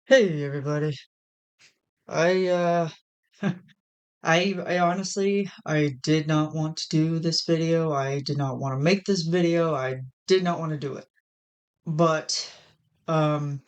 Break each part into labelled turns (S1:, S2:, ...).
S1: Hey everybody. I I honestly I did not want to do this video. I did not want to make this video. I did not want to do it. But um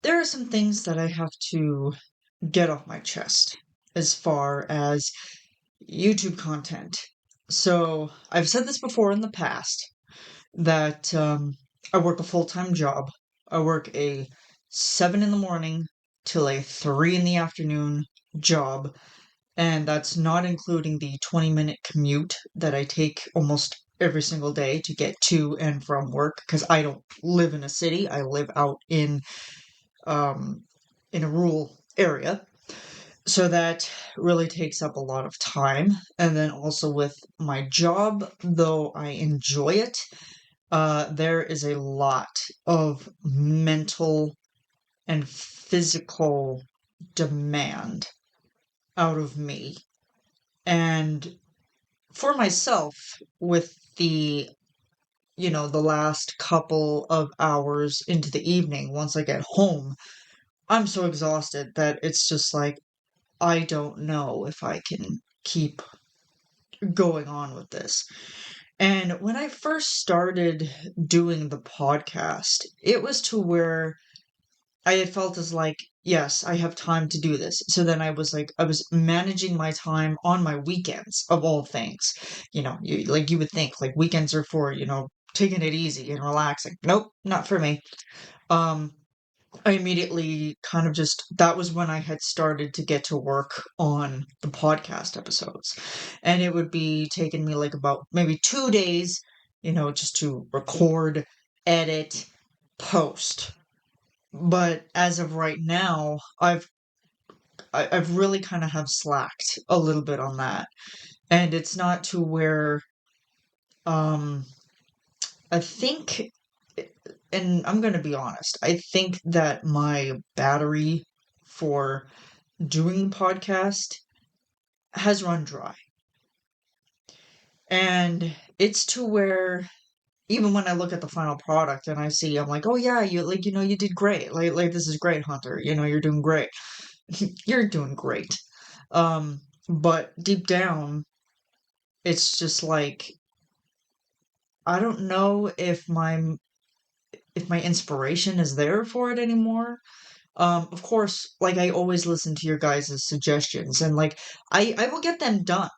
S1: there are some things that I have to get off my chest as far as YouTube content. So, I've said this before in the past that I work a full-time job. I work a 7 in the morning till a 3 in the afternoon job. And that's not including the 20-minute commute that I take almost every single day to get to and from work because I don't live in a city. I live out um in a rural area. So that really takes up a lot of time. And then also with my job, though I enjoy it, there is a lot of mental and physical demand out of me. And for myself, with the last couple of hours into the evening, once I get home, I'm so exhausted that it's just like, I don't know if I can keep going on with this. And when I first started doing the podcast, it was to where I had felt as like, yes, I have time to do this. So then I was managing my time on my weekends of all things. You would think like weekends are for, taking it easy and relaxing. Nope, not for me. Um, I immediately kind of just, that was when I had started to get to work on the podcast episodes. And it would be taking me like about maybe 2 days, just to record, edit, post. But as of right now, I've really kind of have slacked a little bit on that. And it's not to where um I think and I'm going to be honest, I think that my battery for doing podcast has run dry. And it's to where even when I look at the final product and I see, I'm like, oh yeah, you did great. Like this is great, Hunter. You're doing great. You're doing great. But deep down, it's just like I don't know if my inspiration is there for it anymore. Of course, like I always listen to your guys' suggestions and like I will get them done.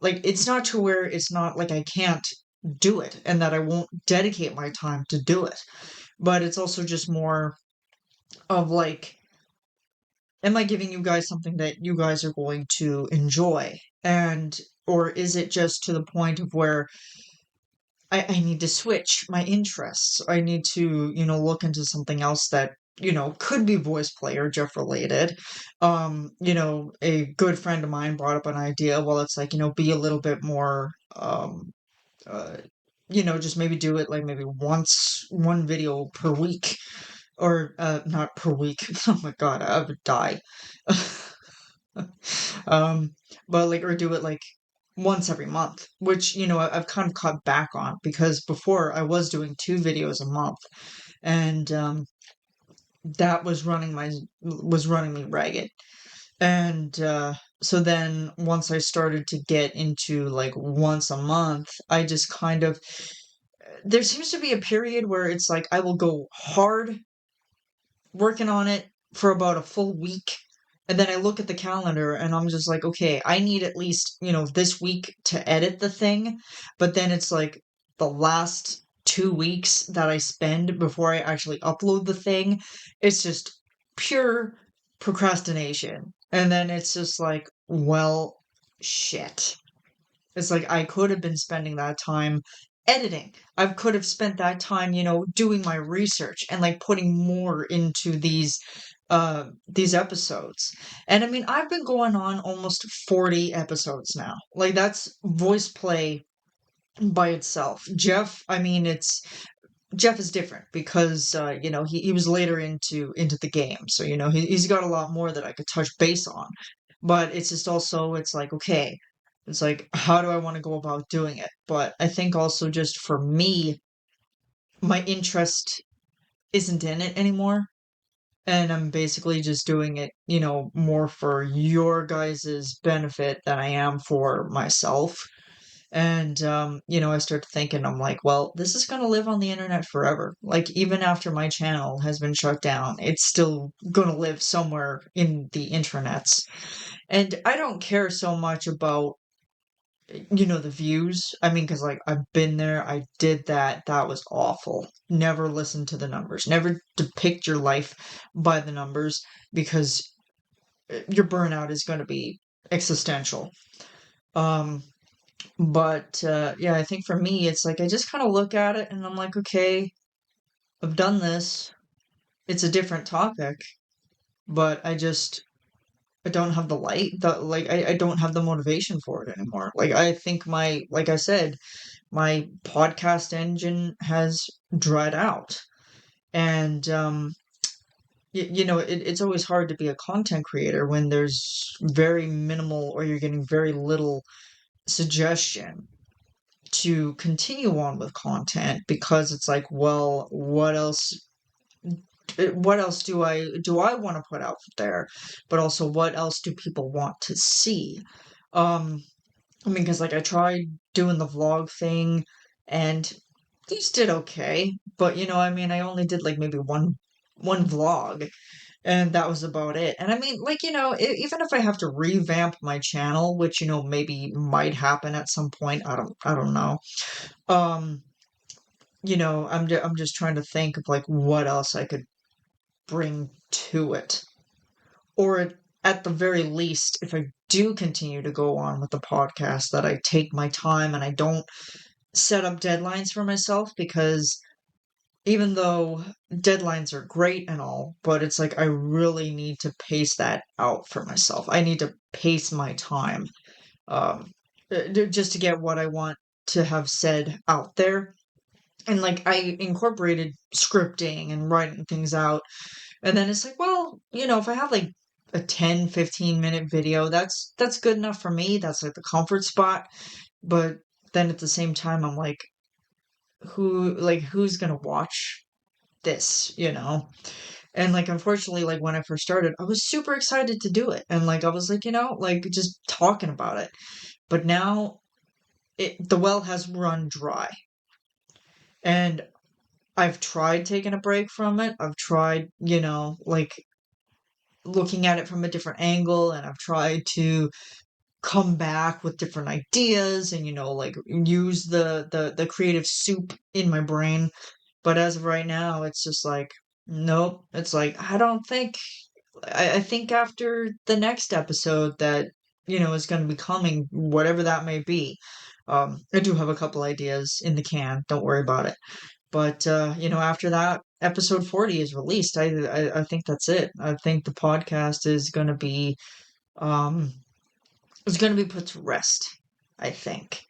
S1: Like it's not to where it's not like I can't do it and that I won't dedicate my time to do it. But it's also just more of like, am I giving you guys something that you guys are going to enjoy? And or is it just to the point of where I need to switch my interests. I need to, look into something else that, could be voice play or Jeff related. A good friend of mine brought up an idea. Well, it's like, be a little bit more, uh, just maybe do it like maybe one video per week or, not per week. Oh my God, I would die. Um, but like, or do it like once every month, which, I've kind of cut back on because before I was doing 2 videos a month and, that was running me ragged. And, so then once I started to get into like once a month, I just kind of, there seems to be a period where it's like I will go hard working on it for about a full week. And then I look at the calendar and I'm just like, okay, I need at least, this week to edit the thing. But then it's like the last 2 weeks that I spend before I actually upload the thing, it's just pure procrastination. And then it's just like, well, shit. It's like I could have been spending that time editing. I could have spent that time, doing my research and like putting more into these episodes. And I mean, I've been going on almost 40 episodes now. Like that's voice play by itself. Jeff, I mean, it's Jeff is different because he was later into the game. So, he's got a lot more that I could touch base on. But it's just also it's like, okay, it's like how do I want to go about doing it? But I think also just for me, my interest isn't in it anymore. and I'm basically just doing it, more for your guys's benefit than I am for myself. And I start thinking, I'm like, well, this is gonna live on the internet forever. Like even after my channel has been shut down, it's still gonna live somewhere in the internets. And I don't care so much about the views. I mean, because like I've been there, I did that. That was awful. Never listen to the numbers. Never depict your life by the numbers because your burnout is going to be existential. Um, but yeah, I think for me, it's like I just kind of look at it and I'm like, okay, I've done this. It's a different topic, but I don't have the light. I don't have the motivation for it anymore. Like I think like I said, my podcast engine has dried out. And it's always hard to be a content creator when there's very minimal or you're getting very little suggestion to continue on with content because it's like, well, what else do I want to put out there? But also what else do people want to see? Um I mean, because like I tried doing the vlog thing, and these did okay, but I mean, I only did like maybe one vlog, and that was about it. And I mean, like even if I have to revamp my channel, which maybe might happen at some point, I don't know. Um, I'm just trying to think of like what else I could bring to it, or at the very least, if I do continue to go on with the podcast, that I take my time and I don't set up deadlines for myself, because even though deadlines are great and all, but it's like I really need to pace that out for myself. I need to pace my time, um, just to get what I want to have said out there. And like I incorporated scripting and writing things out, and then it's like, well, if I have like a 10-15 minute video, that's good enough for me. That's like the comfort spot. But then at the same time, I'm like, who's gonna watch this, And like unfortunately, like when I first started, I was super excited to do it. And like I was like, like just talking about it. But now the well has run dry. And I've tried taking a break from it. I've tried, like looking at it from a different angle, and I've tried to come back with different ideas and like use the creative soup in my brain. But as of right now, it's just like, nope. It's like I think after the next episode that is going to be coming, whatever that may be, I do have a couple ideas in the can, don't worry about it. But after that episode 40 is released, I think that's it. I think the podcast um is going to be put to rest, I think.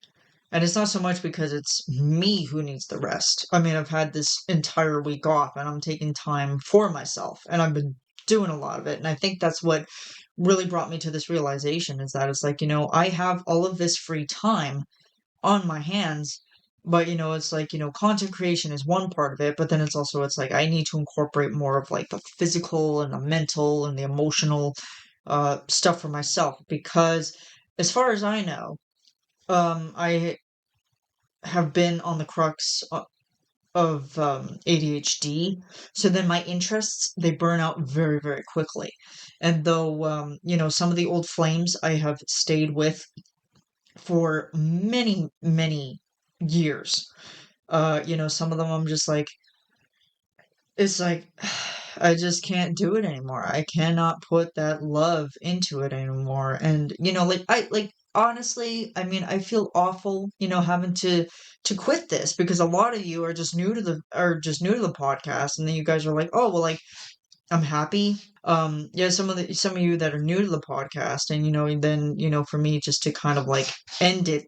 S1: And it's not so much because it's me who needs the rest. I mean, I've had this entire week off and I'm taking time for myself, and I've been doing a lot of it. And I think that's what really brought me to this realization, is that it's like, I have all of this free time on my hands, but it's like, content creation is one part of it, but then it's like I need to incorporate more of like the physical and the mental and the emotional stuff for myself, because as far as I know, I have been on the crux of ADHD. So then my interests, they burn out very, very quickly. And though, some of the old flames I have stayed with for many, many years, some of them I'm just like, it's like, I just can't do it anymore. I cannot put that love into it anymore. And, honestly, I mean, I feel awful, having to quit this, because a lot of you are just new to the podcast, and then you guys are like, "Oh, well, like I'm happy." Yeah, some of you that are new to the podcast, and and then, for me just to kind of like end it.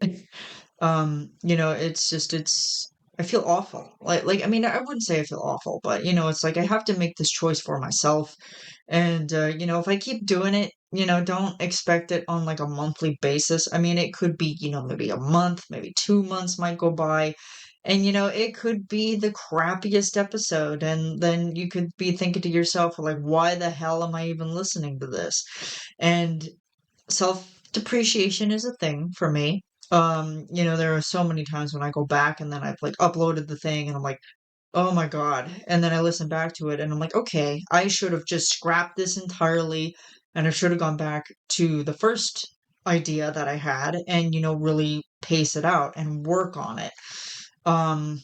S1: It's I feel awful. I mean, I wouldn't say I feel awful, but it's like I have to make this choice for myself. And if I keep doing it, don't expect it on like a monthly basis. I mean, it could be, maybe a month, maybe 2 months might go by, And, it could be the crappiest episode, and then you could be thinking to yourself, like, why the hell am I even listening to this? And self-depreciation is a thing for me. There are so many times when I go back and then I've like uploaded the thing and I'm like, oh my God. And then I listen back to it and I'm like, okay, I should have just scrapped this entirely and I should have gone back to the first idea that I had and, really pace it out and work on it. Um,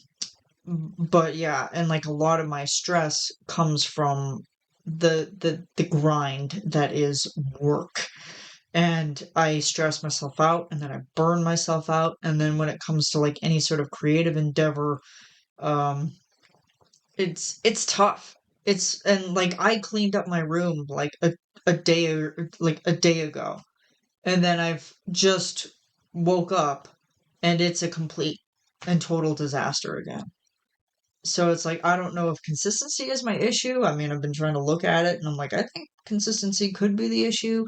S1: but yeah, and like a lot of my stress comes from the grind that is work. And I stress myself out and then I burn myself out. And then when it comes to like any sort of creative endeavor, um, it's tough. And like I cleaned up my room like a day or like a day ago. And then I've just woke up and it's a complete and total disaster again. So it's like I don't know if consistency is my issue. I mean, I've been trying to look at it and I'm like, I think consistency could be the issue.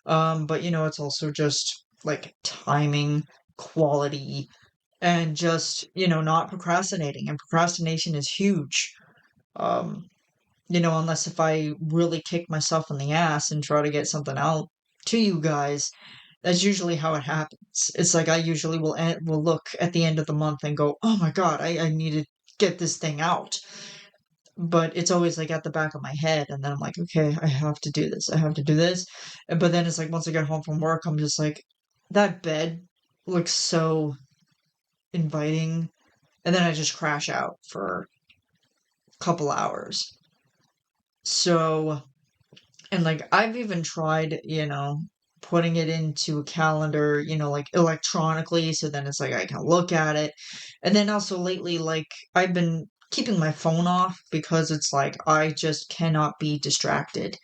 S1: But it's also just like timing, quality, and just, not procrastinating. And procrastination is huge. Um, unless if I really kick myself in the ass and try to get something out to you guys, that's usually how it happens. It's like I usually will look at the end of the month and go, "Oh my God, I need to get this thing out." But it's always like at the back of my head, and then I'm like, "Okay, I have to do this. I have to do this." But then it's like once I get home from work, I'm just like, that bed looks so inviting, and then I just crash out for a couple hours. So And like I've even tried, putting it into a calendar, like electronically, so then it's like I can look at it. And then also lately, like I've been keeping my phone off because it's like I just cannot be distracted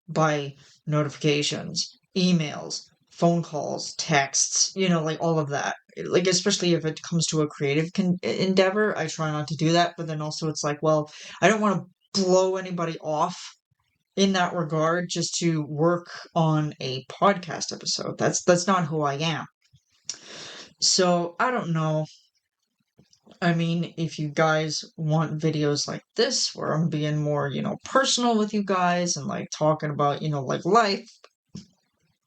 S1: by notifications, emails, phone calls, texts, like all of that. Like especially if it comes to a creative endeavor, I try not to do that. But then also it's like, well, I don't want to blow anybody off in that regard just to work on a podcast episode. That's not who I am. So I don't know. I mean, if you guys want videos like this where I'm being more, personal with you guys and like talking about, like life,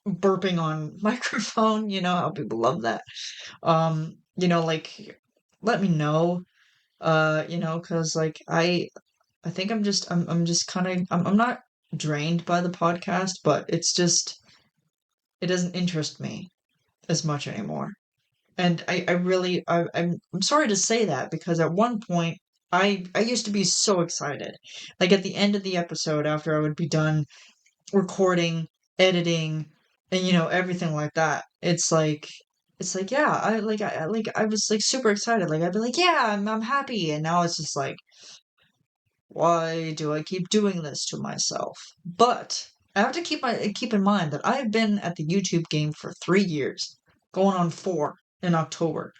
S1: burping on microphone, how people love that. Like let me know. Cause like I think I'm just kind of I'm not drained by the podcast, but it doesn't interest me as much anymore. And I really I'm sorry to say that because at one point I used to be so excited. Like at the end of the episode after I would be done recording, editing, and everything like that. It's like yeah, I was like super excited. Like I'd be like, yeah, I'm happy. And now it's just like, why do I keep doing this to myself? But I have to keep in mind that I've been at the YouTube game for 3 years, going on 4 in October.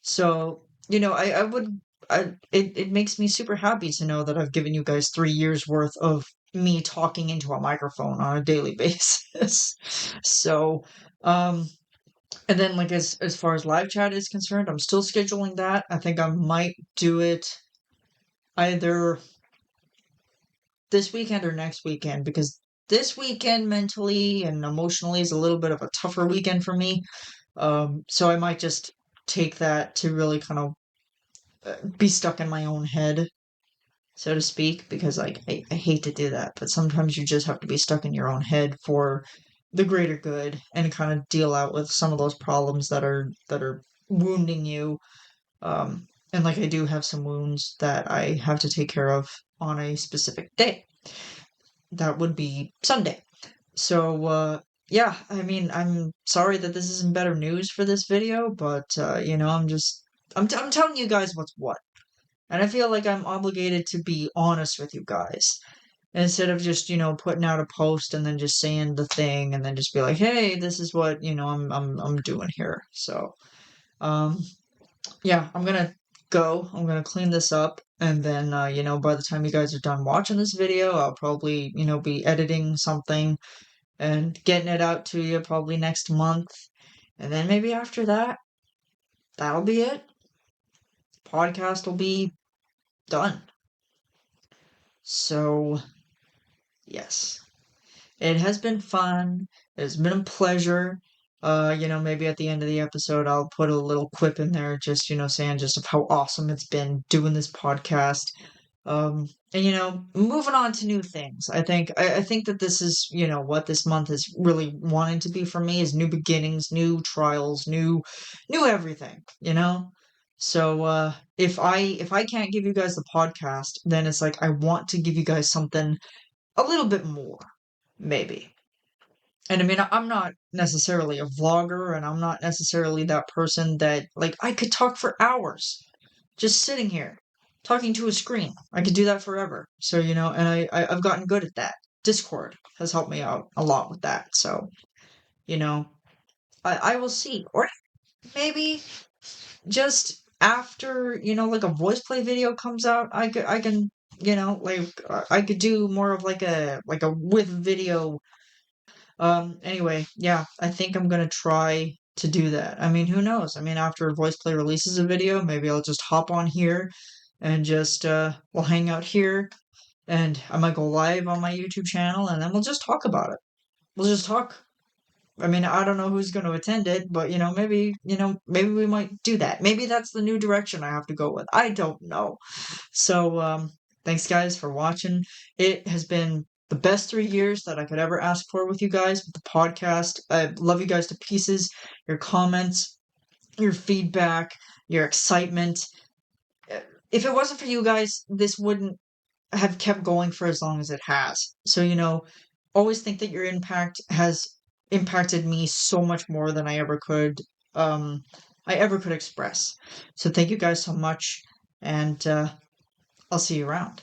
S1: So, I would it makes me super happy to know that I've given you guys 3 years worth of me talking into a microphone on a daily basis. So, um, and then like as far as live chat is concerned, I'm still scheduling that. I think I might do it either this weekend or next weekend because this weekend mentally and emotionally is a little bit of a tougher weekend for me. So I might just take that to really kind of be stuck in my own head, so to speak, because like I hate to do that, but sometimes you just have to be stuck in your own head for the greater good and kind of deal out with some of those problems that are wounding you. And like I do have some wounds that I have to take care of on a specific day. That would be Sunday. So, yeah, I mean, I'm sorry that this isn't better news for this video, but, I'm telling you guys what's what. And I feel like I'm obligated to be honest with you guys. Instead of just, putting out a post and then just saying the thing and then just be like, hey, this is what, I'm doing here. So, um, yeah, I'm gonna go. I'm gonna clean this up. And then, by the time you guys are done watching this video, I'll probably, be editing something and getting it out to you probably next month. And then maybe after that, that'll be it. podcast will be done. So, yes. It has been fun. It's been a pleasure. Maybe at the end of the episode, I'll put a little quip in there, just, saying just of how awesome it's been doing this podcast. And moving on to new things. I think that this is, what this month is really wanting to be for me is new beginnings, new trials, new everything, So if I can't give you guys the podcast, then it's like I want to give you guys something a little bit more, maybe. And I mean, I'm not necessarily a vlogger, and I'm not necessarily that person that, like, I could talk for hours just sitting here talking to a screen. I could do that forever. So, and I've gotten good at that. Discord has helped me out a lot with that. So, you know, I will see. Or maybe just after, like a voice play video comes out, I can, I could do more of like a with video. Anyway, yeah, I think I'm gonna try to do that. I mean, who knows? I mean, after Voice Play releases a video, maybe I'll just hop on here and just we'll hang out here, and I might go live on my YouTube channel, and then we'll just talk about it. We'll just talk. I mean, I don't know who's going to attend it, but maybe we might do that. Maybe that's the new direction I have to go with. I don't know. So, thanks guys for watching. It has been the best 3 years that I could ever ask for with you guys with the podcast. I love you guys to pieces. Your comments, your feedback, your excitement. If it wasn't for you guys, this wouldn't have kept going for as long as it has. So, always think that your impact has impacted me so much more than I ever could express. So thank you guys so much, and I'll see you around.